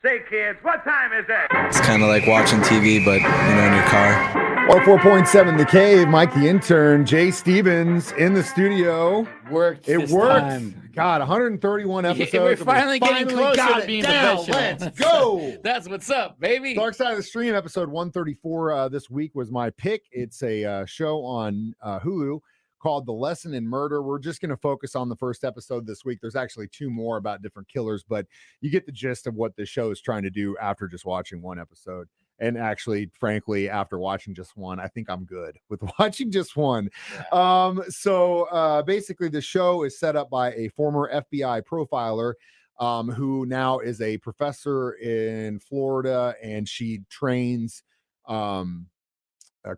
Say, kids, what time is it? It's kind of like watching TV, but, in your car. 4.7 The Cave, Mike the Intern, Jay Stevens in the studio. It worked. Time. God, 131 episodes. We're finally getting closer got to being down. professional. Let's go. That's what's up, baby. Dark Side of the Stream, episode 134 this week was my pick. It's a show on Hulu called The Lesson in Murder. We're just going to focus on the first episode this week. There's actually two more about different killers, but you get the gist of what the show is trying to do after just watching one episode. And actually, frankly, after watching just one, I think I'm good with watching just one. Yeah. So basically, the show is set up by a former FBI profiler who now is a professor in Florida, and she trains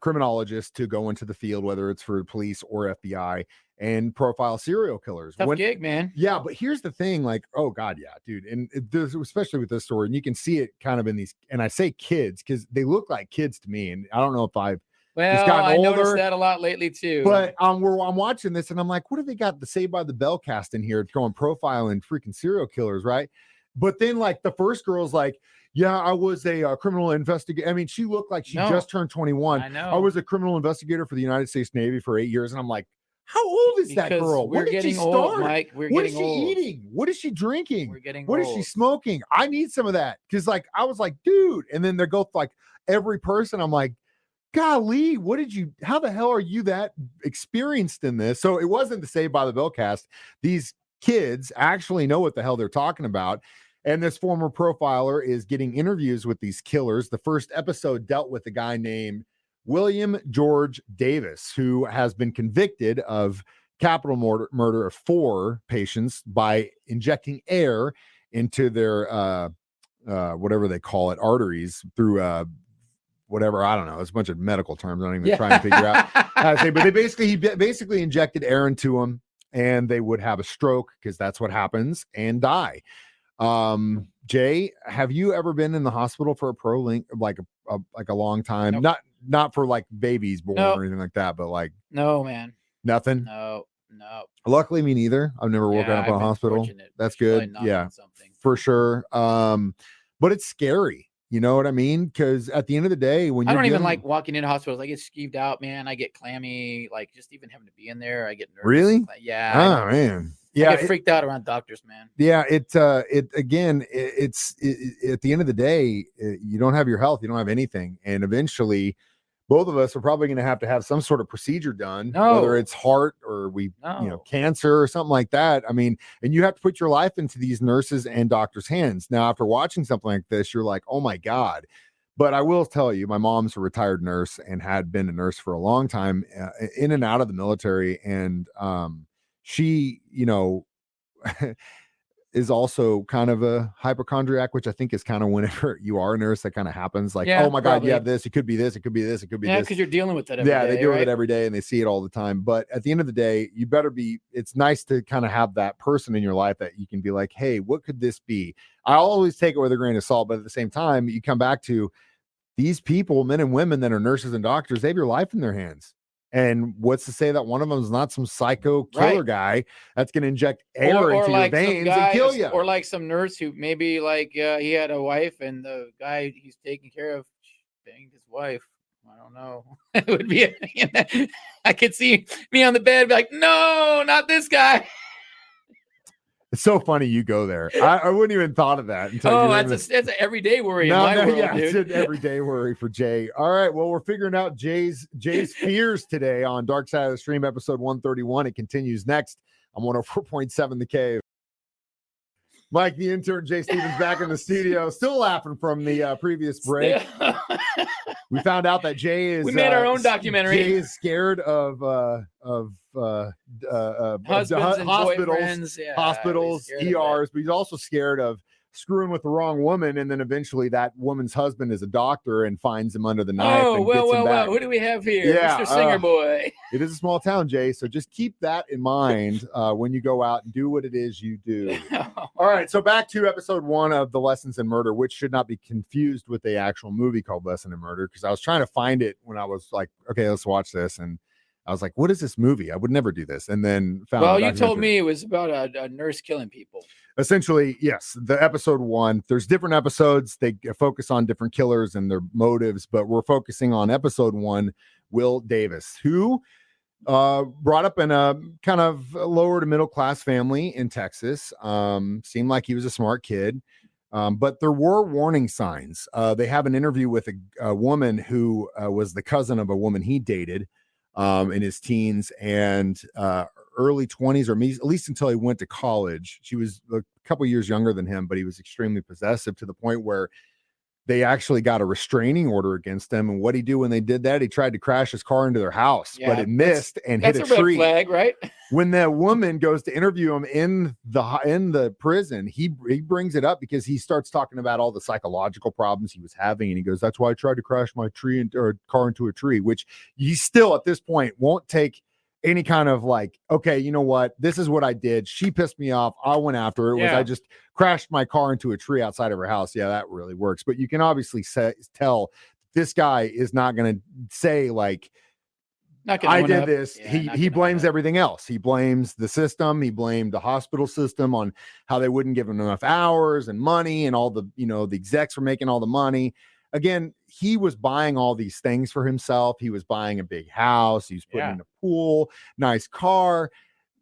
criminologists to go into the field, whether it's for police or FBI, and profile serial killers. Tough gig, man. Yeah, but here's the thing, like, oh God, yeah, dude. And especially with this story, and you can see it kind of in these, and I say kids because they look like kids to me. And I don't know if I've just gotten older. Noticed that a lot lately too. But I'm watching this and I'm like, what have they got the Saved by the Bell cast in here? It's going profiling freaking serial killers, right? But then like the first girl's like, yeah, I was a criminal investigator. I mean, she looked like she just turned 21. I know. I was a criminal investigator for the United States Navy for 8 years. And I'm like, how old is that girl? We're getting old, Mike. What is she eating? What is she drinking? We're getting What is she smoking? I need some of that. Because like I was like, dude. And then they go like every person. I'm like, golly, how the hell are you that experienced in this? So it wasn't the Saved by the Bell cast. These kids actually know what the hell they're talking about. And this former profiler is getting interviews with these killers. The first episode dealt with a guy named William George Davis, who has been convicted of capital murder of 4 patients by injecting air into their whatever they call it, arteries through whatever, I don't know. It's a bunch of medical terms. I don't even try and figure out how to say, but he basically injected air into them and they would have a stroke because that's what happens and die. Jay, have you ever been in the hospital for a long time? Nope. Not for like babies born or anything like that, but like no, man, nothing. No. Luckily, me neither. I've never woken up in a hospital. That's good. Yeah, for sure. But it's scary. You know what I mean? Because at the end of the day, when I don't even like walking into hospitals, I get skeeved out, man. I get clammy, like just even having to be in there. I get nervous. Really? Yeah. Oh man. Yeah, I get freaked out around doctors, man. Yeah, it's at the end of the day, you don't have your health, you don't have anything, and eventually, both of us are probably going to have some sort of procedure done, whether it's heart or cancer or something like that. I mean, and you have to put your life into these nurses and doctors' hands. Now, after watching something like this, you're like, oh my God. But I will tell you, my mom's a retired nurse and had been a nurse for a long time, in and out of the military, and she, is also kind of a hypochondriac, which I think is kind of whenever you are a nurse, that kind of happens. Like, oh my God, you have this. It could be this. It could be this. It could be this. Yeah, because you're dealing with it every day. They deal with it every day and they see it all the time. But at the end of the day, it's nice to kind of have that person in your life that you can be like, hey, what could this be? I always take it with a grain of salt, but at the same time, you come back to these people, men and women that are nurses and doctors, they have your life in their hands. And what's to say that one of them is not some psycho killer guy that's going to inject air into your veins and kill you? Or like some nurse who maybe like he had a wife and the guy he's taking care of banged his wife. I don't know. It would be, I could see me on the bed be like, no, not this guy. It's so funny you go there. I wouldn't even thought of that until that's an everyday worry in my world, dude. It's an everyday worry for Jay. All right, well, we're figuring out Jay's fears today on Dark Side of the Stream, episode 131. It continues next on 104.7 The Cave. Mike, the intern, Jay Stevens, back in the studio, still laughing from the previous break. We found out that Jay is. We made our own documentary. Jay is scared of hospitals, ERs, but he's also scared of screwing with the wrong woman, and then eventually that woman's husband is a doctor and finds him under the knife. Well, who do we have here? Yeah, Mr. Singer Boy. It is a small town, Jay, so just keep that in mind when you go out and do what it is you do. All right, so back to episode 1 of The Lessons in Murder, which should not be confused with the actual movie called Lesson in Murder, because I was trying to find it when I was like, okay, let's watch this, and I was like, what is this movie? I would never do this. And then found Well, out you told documentary. me it was about a nurse killing people. Essentially, yes, the episode 1, there's different episodes. They focus on different killers and their motives, but we're focusing on episode 1, Will Davis, who brought up in a kind of lower to middle class family in Texas. Seemed like he was a smart kid. But there were warning signs. They have an interview with a woman who was the cousin of a woman he dated in his teens and early 20s, or at least until he went to college. She was a couple years younger than him, but he was extremely possessive to the point where they actually got a restraining order against him. And what he do when they did that? He tried to crash his car into their house, but it missed and hit a tree. Red flag, right? When the woman goes to interview him in the prison, he brings it up because he starts talking about all the psychological problems he was having, and he goes, "That's why I tried to crash my car into a tree," which he still at this point won't take any kind of like, okay, you know what? This is what I did. She pissed me off. I went after her. I just crashed my car into a tree outside of her house. Yeah, that really works. But you can obviously tell this guy is not going to say like, I did this. Yeah, he blames everything else. He blames the system. He blamed the hospital system on how they wouldn't give him enough hours and money, and all the, the execs were making all the money. Again, he was buying all these things for himself. He was buying a big house. He was putting in a pool, nice car.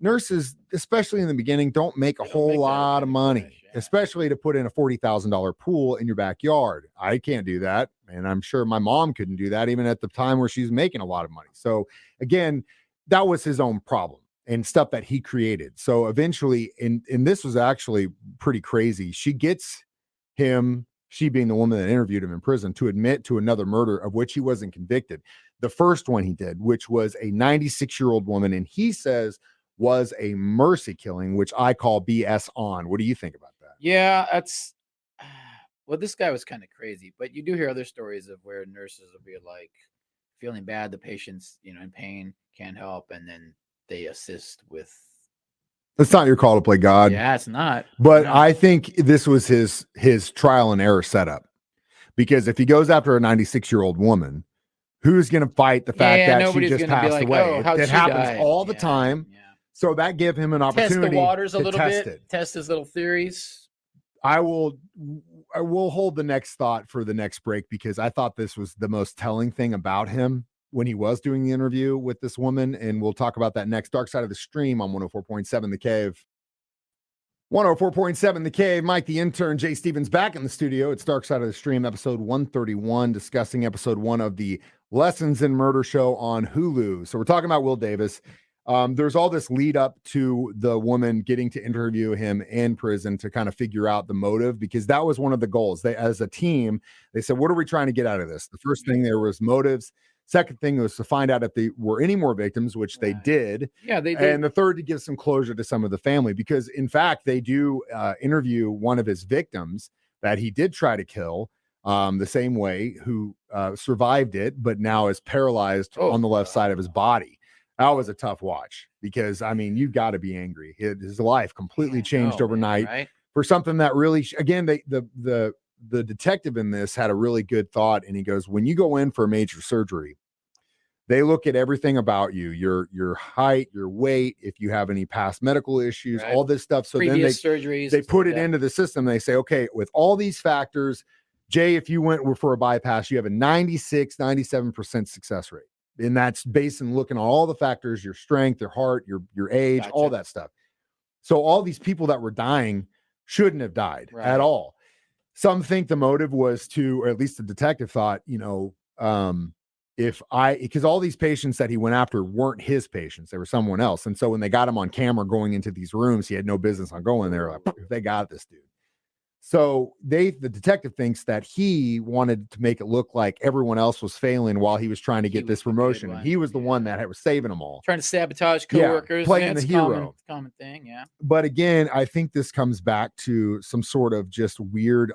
Nurses, especially in the beginning, don't make a whole lot of money, especially to put in a $40,000 pool in your backyard. I can't do that. And I'm sure my mom couldn't do that even at the time where she's making a lot of money. So again, that was his own problem and stuff that he created. So eventually, and this was actually pretty crazy. She gets him, she being the woman that interviewed him in prison, to admit to another murder of which he wasn't convicted. The first one he did, which was a 96-year-old woman, and he says was a mercy killing, which I call BS on. What do you think about that? Yeah, that's well, this guy was kind of crazy, but you do hear other stories of where nurses will be like feeling bad, the patient's, in pain, can't help, and then they assist with. It's not your call to play God. Yeah, it's not. But I think this was his trial and error setup, because if he goes after a 96-year-old woman, who's going to fight the fact that she just passed away? It happens all the time. Yeah. So that gave him an opportunity test the waters a little bit, it. Test his little theories. I will hold the next thought for the next break, because I thought this was the most telling thing about him when he was doing the interview with this woman. And we'll talk about that next. Dark Side of the Stream on 104.7 The Cave. 104.7 The Cave. Mike the Intern, Jay Stevens back in the studio. It's Dark Side of the Stream, episode 131, discussing episode 1 of the Lessons in Murder show on Hulu. So we're talking about Will Davis. There's all this lead up to the woman getting to interview him in prison to kind of figure out the motive, because that was one of the goals. They, as a team, they said, what are we trying to get out of this? The first thing there was motives. Second thing was to find out if there were any more victims, which they did. Yeah, they did. And the third, to give some closure to some of the family, because in fact, they do interview one of his victims that he did try to kill the same way, who survived it, but now is paralyzed on the left side of his body. That was a tough watch, because, I mean, you've got to be angry. His life completely changed overnight for something that really, again, the detective in this had a really good thought. And he goes, when you go in for a major surgery, they look at everything about you, your height, your weight, if you have any past medical issues, all this stuff. So previous then surgeries, they put it into the system. They say, okay, with all these factors, Jay, if you went for a bypass, you have a 97% success rate. And that's based on looking at all the factors, your strength, your heart, your age, all that stuff. So all these people that were dying shouldn't have died at all. Some think the motive was to, or at least the detective thought, because all these patients that he went after weren't his patients, they were someone else. And so when they got him on camera going into these rooms, he had no business on going there. Like, they got this dude. So the detective thinks that he wanted to make it look like everyone else was failing while he was trying to get this promotion. And he was the one that was saving them all. Trying to sabotage coworkers. Playing the hero. Common thing, yeah. But again, I think this comes back to some sort of just weird,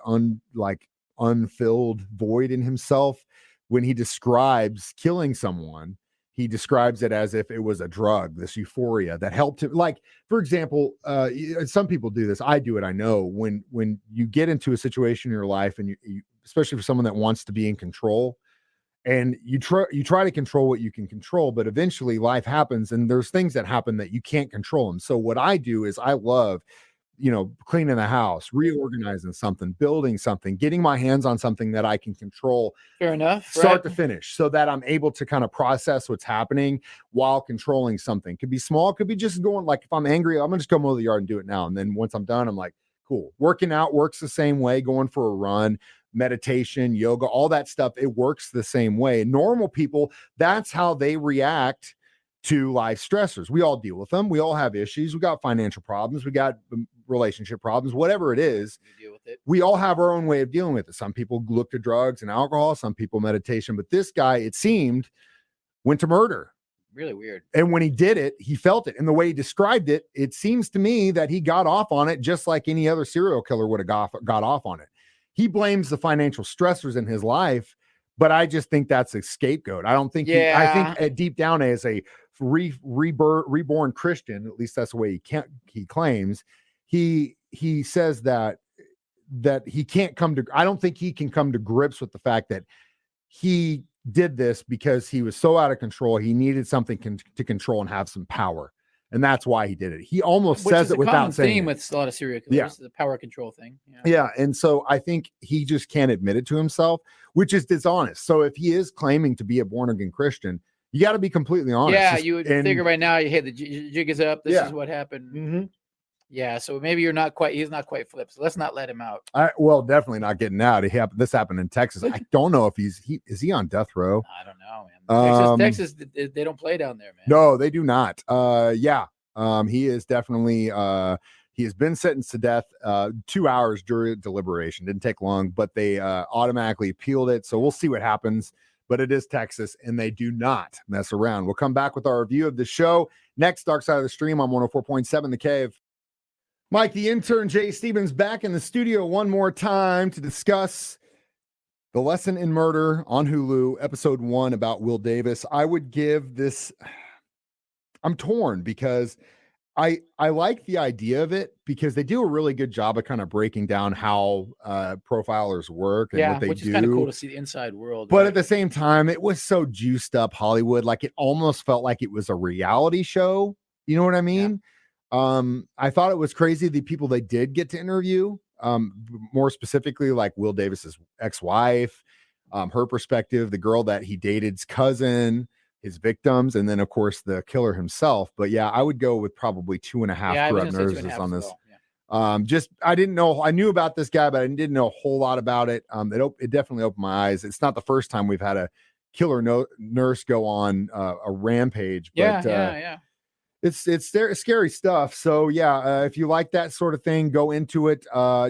unfilled void in himself. When he describes killing someone, he describes it as if it was a drug, this euphoria that helped him. Like, for example, some people do this. I do it. I know when you get into a situation in your life, and you especially for someone that wants to be in control, and you try to control what you can control, but eventually life happens and there's things that happen that you can't control them. So what I do is I love, cleaning the house, reorganizing something, building something, getting my hands on something that I can control Fair enough. start to finish, so that I'm able to kind of process what's happening while controlling something. Could be small, could be just going, like, if I'm angry, I'm gonna just go mow the yard and do it now. And then once I'm done, I'm like, cool. Working out works the same way, going for a run, meditation, yoga, all that stuff, it works the same way. Normal people, that's how they react to life stressors. We all deal with them. We all have issues. We got financial problems. We got relationship problems, whatever it is. You deal with it. We all have our own way of dealing with it. Some people look to drugs and alcohol, some people meditation, but this guy, it seemed, went to murder. Really weird. And when he did it, he felt it. And the way he described it, it seems to me that he got off on it just like any other serial killer would have got off on it. He blames the financial stressors in his life, but I just think that's a scapegoat. I don't think I think deep down, as a reborn Christian, at least that's the way he claims, he says that he can't I don't think he can come to grips with the fact that he did this because he was so out of control. He needed something to control and have some power. And that's why he did it. He almost says it without saying it. With a lot of serial killers, the power control thing. Yeah. And so I think he just can't admit it to himself, which is dishonest. So if he is claiming to be a born again Christian, you got to be completely honest. Yeah, you would figure right now, hey, the jig is up. This is what happened. Mm-hmm. Yeah, so maybe he's not quite flipped. So let's not let him out. Well, definitely not getting out. This happened in Texas. I don't know if is he on death row? I don't know, man. Texas, they don't play down there, man. No, they do not. He is definitely he has been sentenced to death 2 hours during deliberation. Didn't take long, but they automatically appealed it. So we'll see what happens. But it is Texas, and they do not mess around. We'll come back with our review of the show next. Dark Side of the Stream on 104.7 The Cave. Mike, the intern, Jay Stevens, back in the studio one more time to discuss The Lesson in Murder on Hulu, episode 1 about Will Davis. I would give this, I'm torn because I like the idea of it because they do a really good job of kind of breaking down how profilers work and what they do. Which is kind of cool to see the inside world. But at the same time, it was so juiced up Hollywood. Like, it almost felt like it was a reality show. You know what I mean? Yeah. I thought it was crazy the people they did get to interview, more specifically like Will Davis's ex-wife, her perspective, the girl that he dated's cousin, his victims, and then of course the killer himself. But yeah, I would go with probably 2.5 corrupt nurses on this. Well. I didn't know, I knew about this guy, but I didn't know a whole lot about it. It definitely opened my eyes. It's not the first time we've had a killer nurse go on a rampage. But, It's scary stuff. So yeah, if you like that sort of thing, go into it.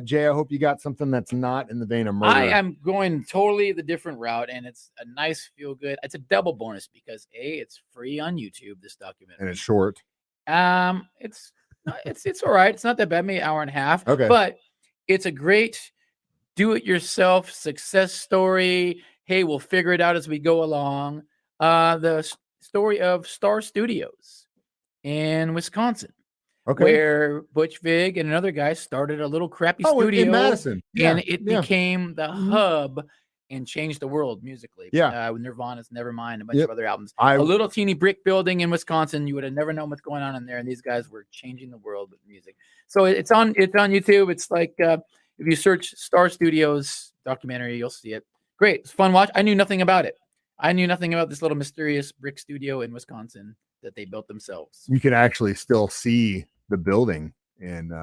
Jay, I hope you got something that's not in the vein of murder. I am going totally the different route, and it's a nice feel good. It's a double bonus because it's free on YouTube. This documentary, and it's short. It's all right. It's not that bad. Maybe an hour and a half. Okay, but it's a great do-it-yourself success story. Hey, we'll figure it out as we go along. The story of Star Studios in Wisconsin, where Butch Vig and another guy started a little crappy studio in Madison, and it became the hub and changed the world musically. With Nirvana's Nevermind and a bunch of other albums. A little teeny brick building in Wisconsin, you would have never known what's going on in there, and these guys were changing the world with music. So it's on YouTube. It's like if you search Star Studios documentary, you'll see it. Great, it's a fun watch. I knew nothing about it. I knew nothing about this little mysterious brick studio in Wisconsin that they built themselves. You can actually still see the building in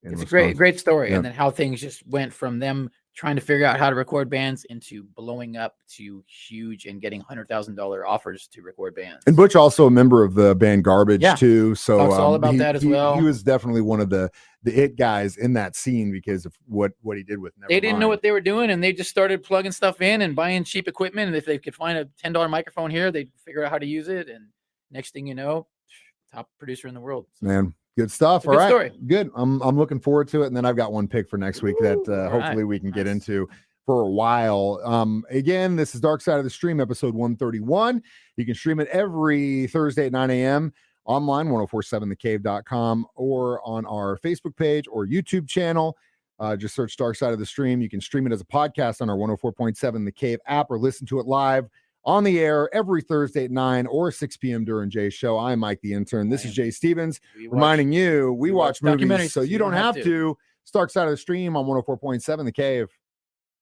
it's Wisconsin. a great story. And then how things just went from them trying to figure out how to record bands into blowing up to huge and getting $100,000 offers to record bands. And Butch also a member of the band Garbage too. So talks all about that as well. He was definitely one of the it guys in that scene because of what he did with Nevermind. They didn't know what they were doing, and they just started plugging stuff in and buying cheap equipment. And if they could find a $10 microphone here, they'd figure out how to use it. And next thing you know, top producer in the world. So, man, good stuff. All right, story. Good. I'm looking forward to it. And then I've got one pick for next week that hopefully we can get into for a while. Again, this is Dark Side of the Stream, episode 131. You can stream it every Thursday at 9 a.m. online, 1047thecave.com, or on our Facebook page or YouTube channel. Just search Dark Side of the Stream. You can stream it as a podcast on our 104.7 The Cave app or listen to it live on the air every Thursday at 9 or 6 p.m. during Jay's show. I'm Mike the Intern. This is Jay Stevens reminding you we watch movies documentaries so you don't have to. Stark Side of the Stream on 104.7 The Cave.